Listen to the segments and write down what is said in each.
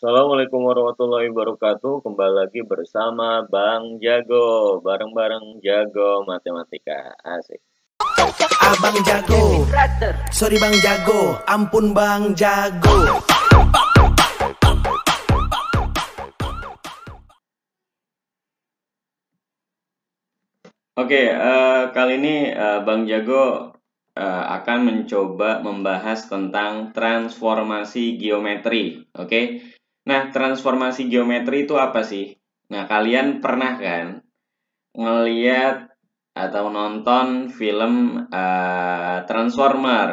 Assalamualaikum warahmatullahi wabarakatuh. Kembali lagi bersama Bang Jago. Bareng-bareng Jago Matematika. Asik. Abang Jago, sorry Bang Jago, ampun Bang Jago. Oke, kali ini Bang Jago akan mencoba membahas tentang transformasi geometri. Oke, nah transformasi geometri itu apa sih? Nah, kalian pernah kan ngeliat atau nonton film Transformer?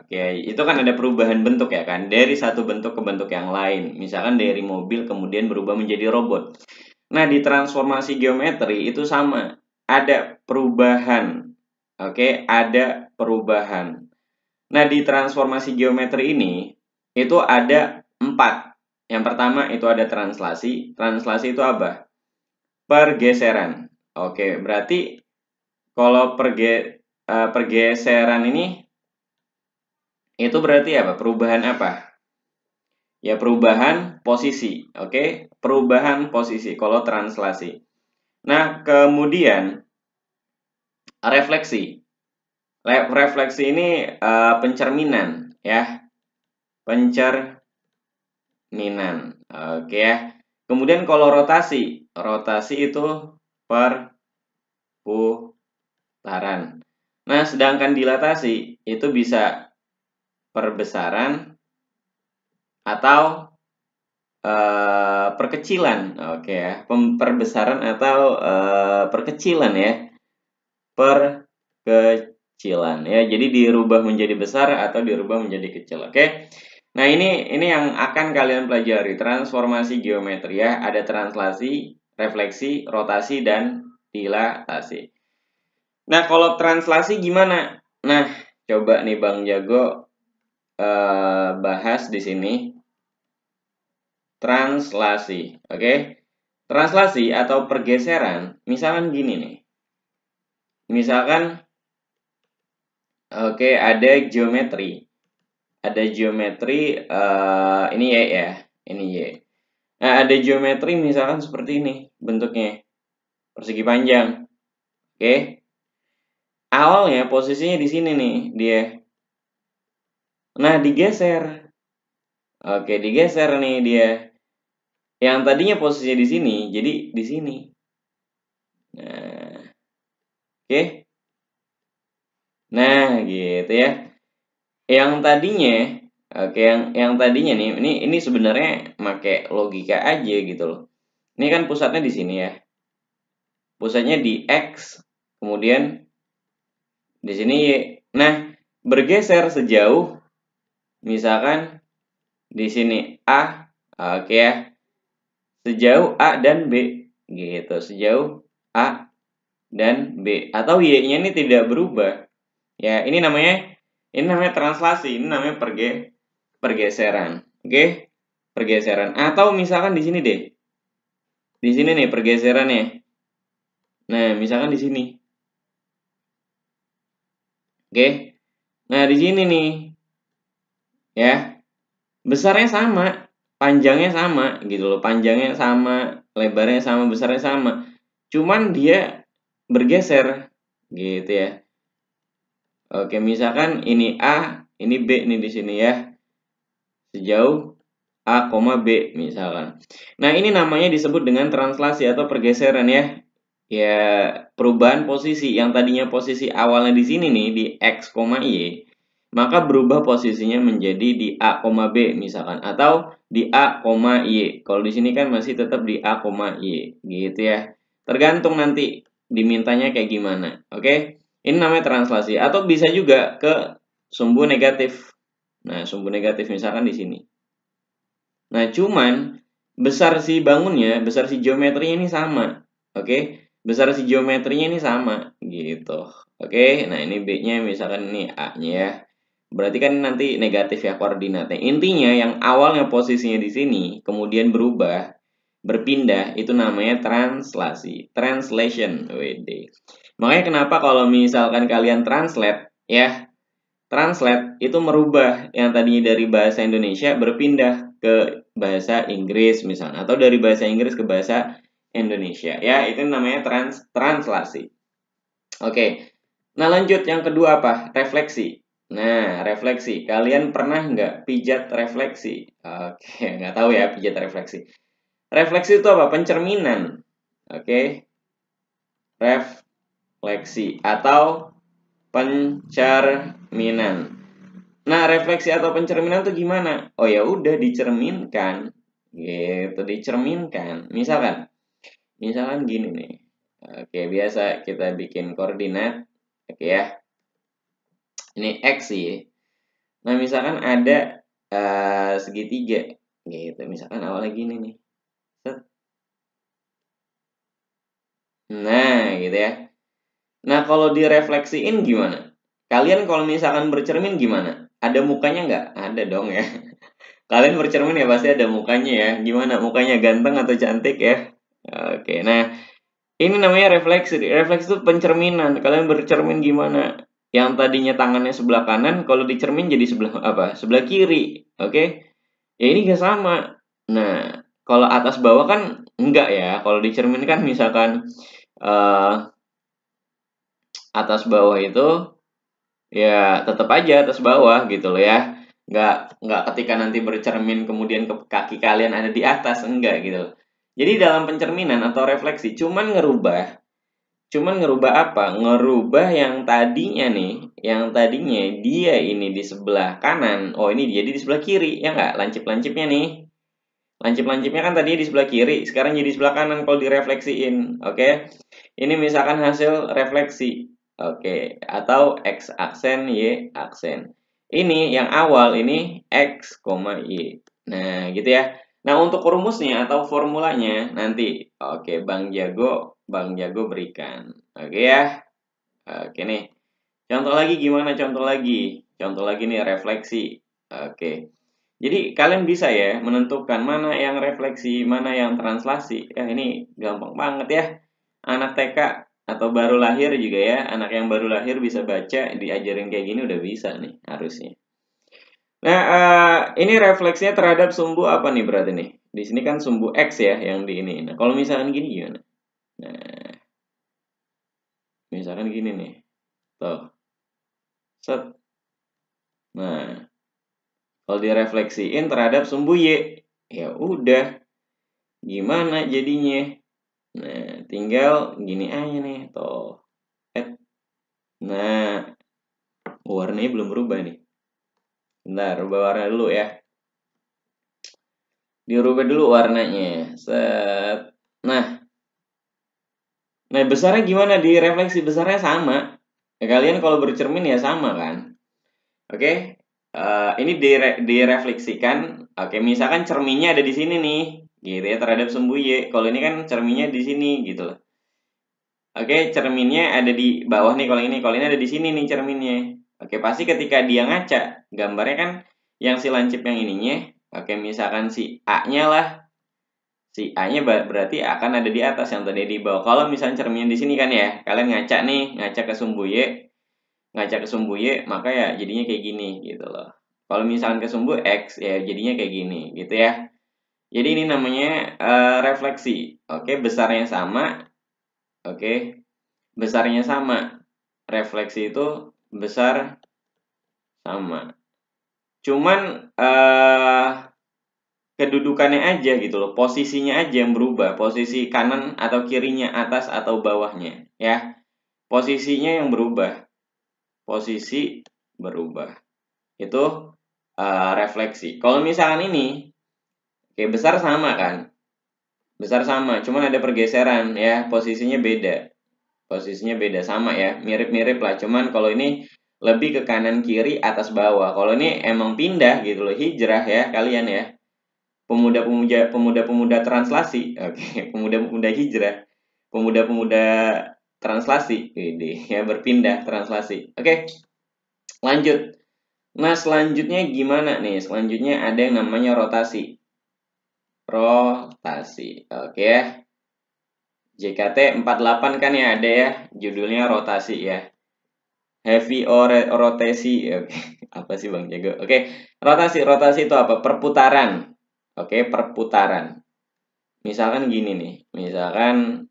Oke, itu kan ada perubahan bentuk ya kan, dari satu bentuk ke bentuk yang lain. Misalkan dari mobil kemudian berubah menjadi robot. Nah, di transformasi geometri itu sama, ada perubahan. Oke, ada perubahan. Nah, di transformasi geometri ini itu ada 4. Yang pertama itu ada translasi. Translasi itu apa? Pergeseran. Oke, berarti kalau pergeseran ini itu berarti apa? Perubahan apa? Ya, perubahan posisi. Oke, perubahan posisi kalau translasi. Nah, kemudian refleksi. Refleksi ini pencerminan ya. Pencerminan. Oke ya. Kemudian kalau rotasi, rotasi itu perputaran. Nah, sedangkan dilatasi itu bisa perbesaran atau perkecilan. Oke ya. Perbesaran atau perkecilan ya. Perkecilan ya. Jadi dirubah menjadi besar atau dirubah menjadi kecil. Oke. Nah, ini yang akan kalian pelajari, transformasi geometri ya. Ada translasi, refleksi, rotasi, dan dilatasi. Nah, kalau translasi gimana? Nah, coba nih Bang Jago bahas di sini. Translasi, oke? Translasi atau pergeseran, misalkan gini nih. Misalkan, oke, ada geometri. Ada geometri, ini Y ya, ini Y. Nah, ada geometri misalkan seperti ini bentuknya, persegi panjang. Oke, awalnya posisinya di sini nih dia. Nah, digeser. Oke, digeser nih dia. Yang tadinya posisinya di sini, jadi di sini. Nah, oke. Nah, gitu ya. Yang tadinya, oke, yang tadinya nih, ini sebenarnya pakai logika aja gitu loh. Ini kan pusatnya di sini ya. Pusatnya di X, kemudian di sini Y. Nah, bergeser sejauh misalkan di sini A, oke ya. Sejauh A dan B gitu, sejauh A dan B, atau Y-nya ini tidak berubah. Ya, ini namanya translasi, ini namanya pergeseran. Oke? Pergeseran. Atau misalkan di sini deh. Di sini nih pergeserannya. Nah, misalkan di sini. Oke? Nah, di sini nih. Ya. Besarnya sama, panjangnya sama gitu loh. Panjangnya sama, lebarnya sama, besarnya sama. Cuman dia bergeser gitu ya. Oke, misalkan ini A, ini B nih di sini ya. Sejauh A, B misalkan. Nah, ini namanya disebut dengan translasi atau pergeseran ya. Ya, perubahan posisi. Yang tadinya posisi awalnya di sini nih di X, Y, maka berubah posisinya menjadi di A, B misalkan, atau di A, Y. Kalau di sini kan masih tetap di A, Y gitu ya. Tergantung nanti dimintanya kayak gimana. Oke? Ini namanya translasi, atau bisa juga ke sumbu negatif. Nah, sumbu negatif misalkan di sini. Nah, cuman besar si bangunnya, besar si geometrinya ini sama. Oke? Besar si geometrinya ini sama gitu. Oke? Nah, ini B-nya misalkan ini A-nya ya. Berarti kan nanti negatif ya koordinatnya. Intinya yang awalnya posisinya di sini kemudian berubah, berpindah, itu namanya translasi, translation. WD. Makanya kenapa kalau misalkan kalian translate ya, Translate itu merubah yang tadinya dari bahasa Indonesia berpindah ke bahasa Inggris misalnya, atau dari bahasa Inggris ke bahasa Indonesia. Ya, itu namanya translasi. Oke. Nah, lanjut yang kedua apa? Refleksi. Nah, refleksi. Kalian pernah nggak pijat refleksi? Oke, nggak tahu ya pijat refleksi. Refleksi itu apa? Pencerminan. Oke. Refleksi atau pencerminan. Nah, refleksi atau pencerminan itu gimana? Oh ya udah dicerminkan. Gitu, dicerminkan. Misalkan gini nih. Oke, biasa kita bikin koordinat. Oke ya. Ini X sih. Nah, misalkan ada segitiga gitu. Misalkan awalnya gini nih. Set. Nah, gitu ya. Nah, kalau direfleksiin gimana? Kalian kalau misalkan bercermin gimana? Ada mukanya nggak? Ada dong ya. Kalian bercermin ya pasti ada mukanya ya. Gimana? Mukanya ganteng atau cantik ya? Oke, nah ini namanya refleksi. Refleksi itu pencerminan. Kalian bercermin gimana? Yang tadinya tangannya sebelah kanan, kalau dicermin jadi sebelah apa? Sebelah kiri. Oke? Ya ini gak sama. Nah, kalau atas bawah kan enggak ya. Kalau dicermin kan misalkan eh, atas bawah itu ya tetap aja atas bawah gitu loh ya. Nggak ketika nanti bercermin kemudian ke kaki kalian ada di atas, enggak gitu loh. Jadi dalam pencerminan atau refleksi cuman ngerubah apa? Ngerubah yang tadinya dia ini di sebelah kanan, oh ini jadi di sebelah kiri, ya nggak? Lancip-lancipnya nih. Lancip-lancipnya kan tadinya di sebelah kiri, sekarang jadi di sebelah kanan kalau direfleksiin. Oke. Ini misalkan hasil refleksi. Oke, atau X aksen, Y aksen. Ini yang awal ini X, Y. Nah, gitu ya. Nah, untuk rumusnya atau formulanya nanti. Oke, Bang Jago berikan. Oke ya. Oke nih. Contoh lagi gimana? Contoh lagi nih refleksi. Oke. Jadi kalian bisa ya menentukan mana yang refleksi, mana yang translasi. Ya ini gampang banget ya. Anak TK atau baru lahir juga ya, anak yang baru lahir bisa baca, diajarin kayak gini udah bisa nih harusnya. Nah, ini refleksinya terhadap sumbu apa nih berarti nih? Di sini kan sumbu X ya yang di ini. Nah, kalau misalkan gini gimana? Nah, misalkan gini nih. Tuh. Set. Nah, kalau direfleksiin terhadap sumbu Y, ya udah. Gimana jadinya? Nah, tinggal gini aja nih, toh. Nah, warnanya belum berubah nih. Bentar, rubah warna dulu ya. Dirubah dulu warnanya. Set. Nah besarnya gimana? Direfleksi besarnya sama. Ya, kalian kalau bercermin ya sama kan? Oke. Ini direfleksikan. Oke, misalkan cerminnya ada di sini nih, gitu ya, terhadap sumbu Y. Kalau ini kan cerminnya di sini, gitu loh. Oke, cerminnya ada di bawah nih kalau ini ada di sini nih cerminnya. Oke, pasti ketika dia ngaca, gambarnya kan yang si lancip yang ininya, oke misalkan si A-nya lah, si A-nya berarti akan ada di atas yang tadi di bawah. Kalau misalnya cerminnya di sini kan ya, kalian ngaca nih, ngaca ke sumbu Y, maka ya jadinya kayak gini gitu loh. Kalau misalkan ke sumbu X ya jadinya kayak gini gitu ya. Jadi ini namanya refleksi. Oke, besarnya sama. Oke, besarnya sama. Refleksi itu besar sama. Cuman kedudukannya aja gitu loh, posisinya aja yang berubah. Posisi kanan atau kirinya, atas atau bawahnya, ya. Posisinya yang berubah. Posisi berubah. Itu refleksi. Kalau misalkan ini kayak besar sama kan? Besar sama, cuman ada pergeseran ya, posisinya beda. Posisinya beda sama ya, mirip-mirip lah. Cuman kalau ini lebih ke kanan kiri atas bawah. Kalau ini emang pindah gitu loh, hijrah ya kalian ya. Pemuda-pemuda translasi. Oke, pemuda-pemuda hijrah. Pemuda-pemuda translasi. Ini ya berpindah translasi. Oke. Lanjut. Nah, selanjutnya gimana nih? Selanjutnya ada yang namanya rotasi. Rotasi. Oke ya. JKT 48 kan ya ada ya, judulnya rotasi ya. Heavy rotasi. Oke. Apa sih Bang Jago? Oke, rotasi itu apa? Perputaran. Oke, perputaran. Misalkan gini nih. Misalkan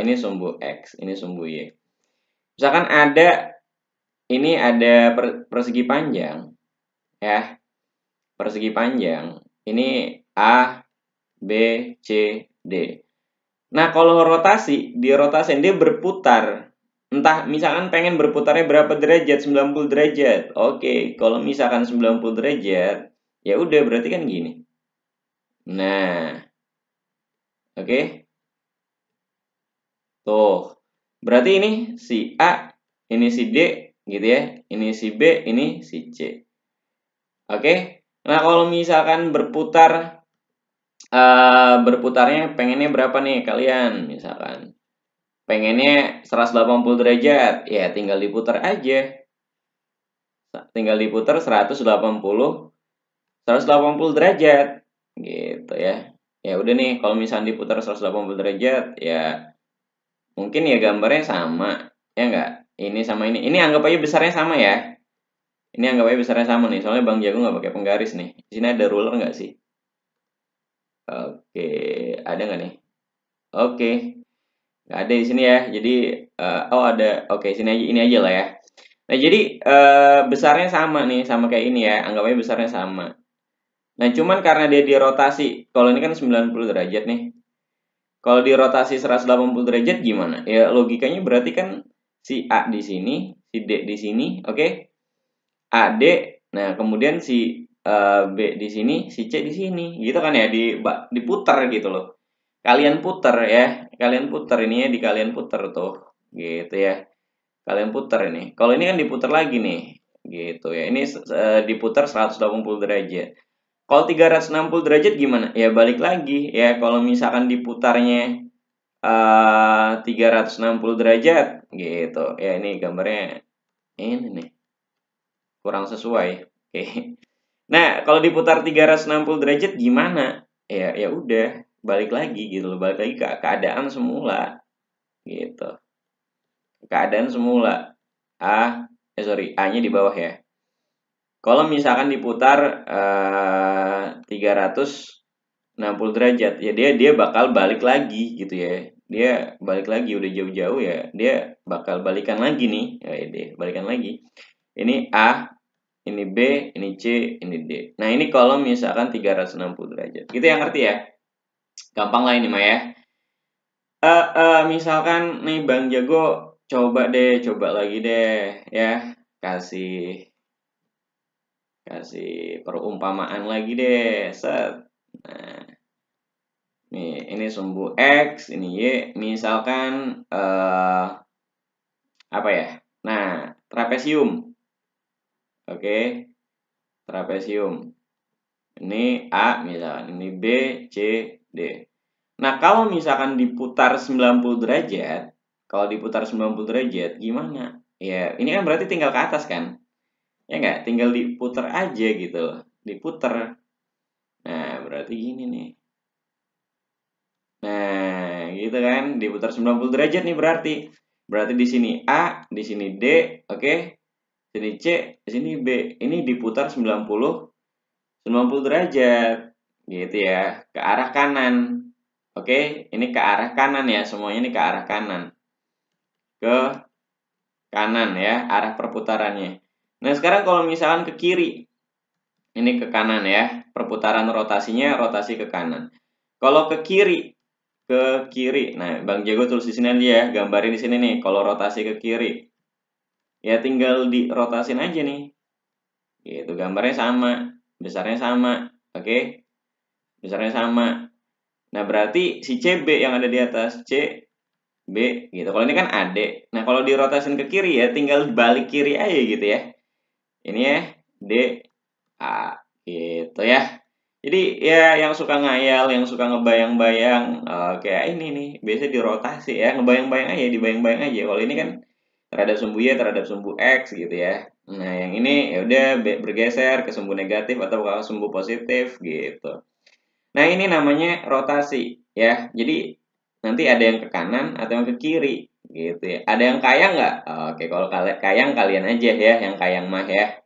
ini sumbu X, ini sumbu Y. Misalkan ada persegi panjang, ya. Persegi panjang. Ini A, B, C, D. Nah, kalau rotasin dia berputar. Entah misalkan pengen berputarnya berapa derajat, 90 derajat. Oke, kalau misalkan 90 derajat, ya udah berarti kan gini. Nah, oke. Tuh. Berarti ini si A, ini si D gitu ya. Ini si B, ini si C. Oke. Nah, kalau misalkan berputarnya pengennya berapa nih kalian? Misalkan pengennya 180 derajat, ya tinggal diputar aja. Tinggal diputar 180 derajat gitu ya. Ya udah nih, kalau misalnya diputar 180 derajat ya mungkin ya gambarnya sama, ya enggak? Ini sama ini. Ini anggap aja besarnya sama ya. Ini anggap aja besarnya sama nih, soalnya Bang Jago nggak pakai penggaris nih. Di sini ada ruler nggak sih? Oke, ada nggak nih? Oke, nggak ada di sini ya. Jadi, oh ada. Oke, sini aja, ini aja lah ya. Nah, jadi besarnya sama nih, sama kayak ini ya. Anggap aja besarnya sama. Nah, cuman karena dia dirotasi, kalau ini kan 90 derajat nih. Kalau dirotasi 180 derajat gimana? Ya logikanya berarti kan si A di sini, si D di sini, oke? AD, nah kemudian si B di sini, si C di sini. Gitu kan ya, diputar gitu loh. Kalian putar ya, kalian putar ini ya, kalian putar tuh. Gitu ya. Kalian putar ini. Kalau ini kan diputar lagi nih. Gitu ya. Ini diputar 180 derajat. Kalau 360 derajat gimana? Ya balik lagi ya. Kalau misalkan diputarnya 360 derajat gitu. Ya ini gambarnya ini nih. Kurang sesuai. Oke. Nah, kalau diputar 360 derajat gimana? Ya udah, balik lagi gitu loh. Balik lagi ke keadaan semula gitu. Keadaan semula. A-nya di bawah ya. Kalau misalkan diputar 360 derajat, ya dia bakal balik lagi gitu ya. Dia balik lagi udah jauh-jauh ya. Dia bakal balikan lagi nih. Ya, dia balikan lagi. Ini A, ini B, ini C, ini D. Nah, ini kalau misalkan 360 derajat. Gitu yang ngerti ya? Gampang lah ini mah ya. Misalkan nih Bang Jago coba lagi deh ya. Kasih perumpamaan lagi deh. Set. Nah, nih ini sumbu X, ini Y. Misalkan apa ya? Nah, trapesium. Oke. Trapesium. Ini A misalkan, ini B, C, D. Nah, kalau misalkan diputar 90 derajat, gimana? Ya, ini kan berarti tinggal ke atas kan? Ya enggak? Tinggal diputar aja gitu. Diputar. Nah, berarti gini nih. Nah, gitu kan? Diputar 90 derajat nih berarti. Berarti di sini A, di sini D, oke? Sini C, di sini B. Ini diputar 90 derajat gitu ya, ke arah kanan. Oke, ini ke arah kanan ya, semuanya ini ke arah kanan. Ke kanan ya, arah perputarannya. Nah, sekarang kalau misalkan ke kiri, ini ke kanan ya, perputaran rotasi ke kanan. Kalau ke kiri, nah Bang Jago tulis di sini aja ya, gambarin di sini nih, kalau rotasi ke kiri, ya tinggal dirotasin aja nih. Gitu, gambarnya sama, besarnya sama, oke? Besarnya sama. Nah, berarti si CB yang ada di atas, C, B, gitu. Kalau ini kan AD. Nah, kalau dirotasin ke kiri ya, tinggal balik kiri aja gitu ya. Ini ya, D, A, gitu ya. Jadi ya yang suka ngayal, yang suka ngebayang-bayang, kayak ini nih, biasanya dirotasi ya, ngebayang-bayang aja, dibayang-bayang aja. Kalau ini kan terhadap sumbu Y, terhadap sumbu X gitu ya. Nah, yang ini ya udah bergeser ke sumbu negatif atau ke sumbu positif gitu. Nah, ini namanya rotasi ya. Jadi nanti ada yang ke kanan atau yang ke kiri gitu ya. Ada yang kayang nggak? Oke, kalau kayang kalian aja ya, yang kayang mah ya.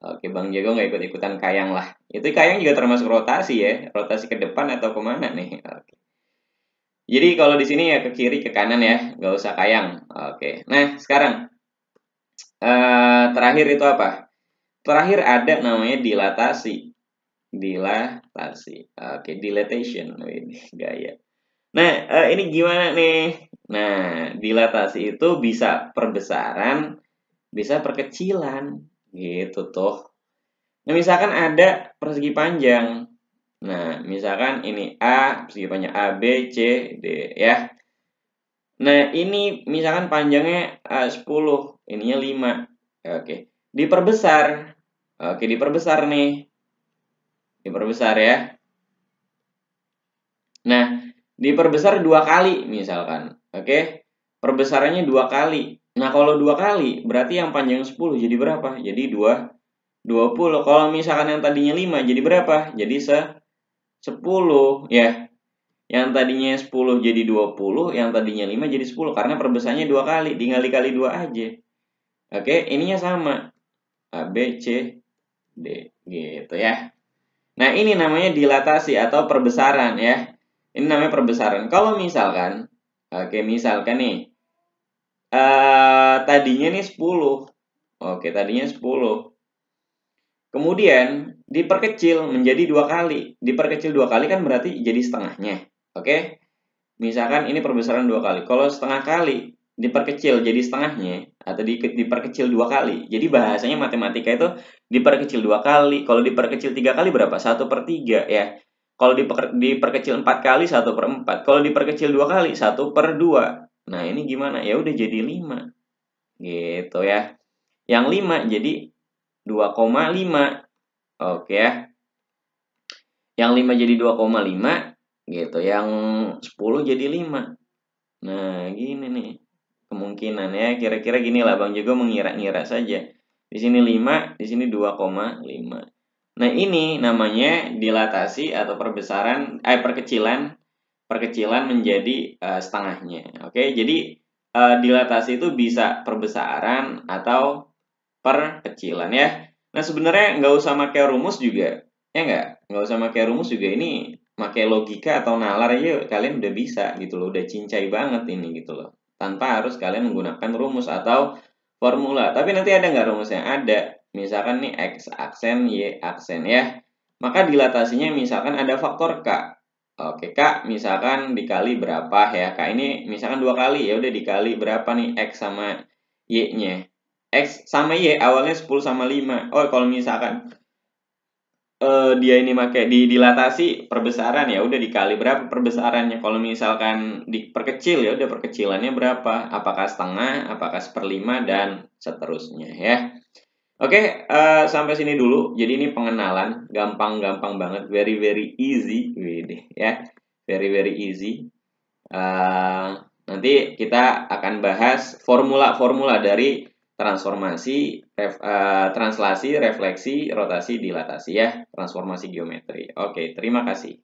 Oke, Bang Jago nggak ikut-ikutan kayang lah. Itu kayang juga termasuk rotasi ya, rotasi ke depan atau kemana nih? Oke. Jadi kalau di sini ya ke kiri ke kanan ya, nggak usah kayang. Oke. Nah sekarang terakhir itu apa? Terakhir ada namanya dilatasi. Dilatasi. Oke, dilatation. Ini gaya. Nah, ini gimana nih? Nah, dilatasi itu bisa perbesaran, bisa perkecilan. Gitu tuh. Nah, misalkan ada persegi panjang. Nah, misalkan ini A, persegi panjang A, B, C, D ya. Nah, ini misalkan panjangnya 10, ininya 5. Oke. Diperbesar. Oke, diperbesar nih. Diperbesar ya. Nah, diperbesar 2 kali misalkan. Oke. Perbesarannya 2 kali. Nah, kalau 2 kali berarti yang panjang 10 jadi berapa? Jadi 20. Kalau misalkan yang tadinya 5 jadi berapa? Jadi 10 ya. Yang tadinya 10 jadi 20, yang tadinya 5 jadi 10 karena perbesarnya 2 kali, tinggal dikali 2 aja. Oke, ininya sama. A, B, C, D gitu ya. Nah, ini namanya dilatasi atau perbesaran ya. Ini namanya perbesaran. Kalau misalkan misalkan nih tadinya nih 10. Oke, tadinya 10. Kemudian diperkecil menjadi 2 kali. Diperkecil 2 kali kan berarti jadi setengahnya. Oke? Misalkan ini perbesaran 2 kali. Kalau setengah kali diperkecil jadi setengahnya atau diperkecil 2 kali. Jadi bahasanya matematika itu diperkecil 2 kali. Kalau diperkecil 3 kali berapa? 1/3 ya. Kalau diperkecil 4 kali 1/4. Kalau diperkecil 2 kali 1/2. Nah, ini gimana? Ya udah jadi 5. Gitu ya. Yang 5 jadi 2,5. Oke ya. Yang 5 jadi 2,5 gitu. Yang 10 jadi 5. Nah, gini nih kemungkinan ya. Kira-kira gini lah, Bang Jago mengira-ngira saja. Di sini 5, di sini 2,5. Nah, ini namanya dilatasi atau perkecilan menjadi setengahnya. Oke, jadi dilatasi itu bisa perbesaran atau perkecilan ya. Nah, sebenarnya nggak usah pakai rumus juga. Ya nggak usah pakai rumus juga, ini pakai logika atau nalar aja kalian udah bisa gitu loh, udah cincai banget ini gitu loh. Tanpa harus kalian menggunakan rumus atau formula. Tapi nanti ada nggak rumusnya? Ada. Misalkan nih X aksen, Y aksen ya. Maka dilatasinya misalkan ada faktor K. Oke, K misalkan dikali berapa ya? K ini misalkan 2 kali, ya udah dikali berapa nih X sama Y-nya. X sama Y awalnya 10 sama 5. Oh, kalau misalkan dia ini pakai dilatasi perbesaran, ya udah dikali berapa perbesarannya. Kalau misalkan diperkecil, ya udah perkecilannya berapa? Apakah setengah, apakah 1/5 dan seterusnya ya. Oke, sampai sini dulu. Jadi ini pengenalan, gampang-gampang banget, very easy, ya, very easy. Nanti kita akan bahas formula-formula dari transformasi, translasi, refleksi, rotasi, dilatasi ya, transformasi geometri. Oke, terima kasih.